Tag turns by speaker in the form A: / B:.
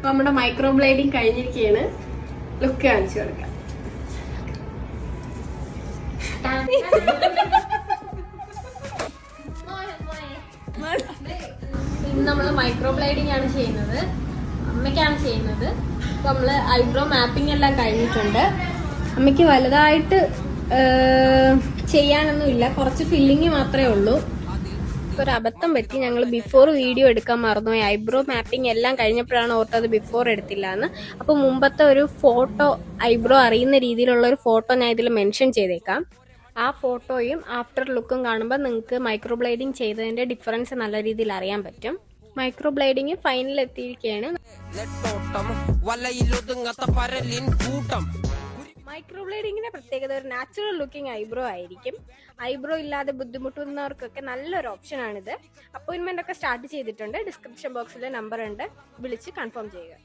A: അപ്പൊ നമ്മുടെ micro blading കഴിഞ്ഞിരിക്കുകയാണ്. ലുക്ക് കാണിച്ചു കൊടുക്കാം. ഇന്ന് നമ്മള് മൈക്രോ ബ്ലേഡിങ് ആണ് ചെയ്യുന്നത്. അമ്മയ്ക്കാണ് ചെയ്യുന്നത്. അപ്പൊ നമ്മള് ഐബ്രോ മാപ്പിംഗ് എല്ലാം കഴിഞ്ഞിട്ടുണ്ട്. അമ്മയ്ക്ക് വലുതായിട്ട് ചെയ്യാനൊന്നും ഇല്ല, കുറച്ച് ഫില്ലിങ് മാത്രമേ ഉള്ളൂ. ഇപ്പൊ ഒരു അബദ്ധം പറ്റി, ഞങ്ങൾ ബിഫോർ വീഡിയോ എടുക്കാൻ മറന്നുപോയി. ഐബ്രോ മാപ്പിംഗ് എല്ലാം കഴിഞ്ഞപ്പോഴാണ് ഓർത്തത് ബിഫോർ എടുത്തില്ല എന്ന്. അപ്പൊ മുമ്പത്തെ ഒരു ഫോട്ടോ, ഐബ്രോ അറിയുന്ന രീതിയിലുള്ള ഒരു ഫോട്ടോ ഞാൻ ഇതിൽ മെൻഷൻ ചെയ്തേക്കാം. ആ ഫോട്ടോയും ആഫ്റ്റർ ലുക്കും കാണുമ്പോൾ നിങ്ങൾക്ക് മൈക്രോ ബ്ലേഡിങ് ചെയ്തതിന്റെ ഡിഫറൻസ് നല്ല രീതിയിൽ അറിയാൻ പറ്റും. മൈക്രോ ബ്ലേഡിങ് ഫൈനൽ എത്തിയിരിക്കുകയാണ്. മൈക്രോ ബ്ലേഡിങ്ങിന്റെ പ്രത്യേകത ഒരു നാച്ചുറൽ ലുക്കിംഗ് ഐബ്രോ ആയിരിക്കും. ഐബ്രോ ഇല്ലാതെ ബുദ്ധിമുട്ടുന്നവർക്കൊക്കെ നല്ലൊരു ഓപ്ഷനാണിത്. അപ്പോയിന്റ്മെന്റ് ഒക്കെ സ്റ്റാർട്ട് ചെയ്തിട്ടുണ്ട്. ഡിസ്ക്രിപ്ഷൻ ബോക്സിൽ നമ്പർ ഉണ്ട്, വിളിച്ച് കൺഫേം ചെയ്യുക.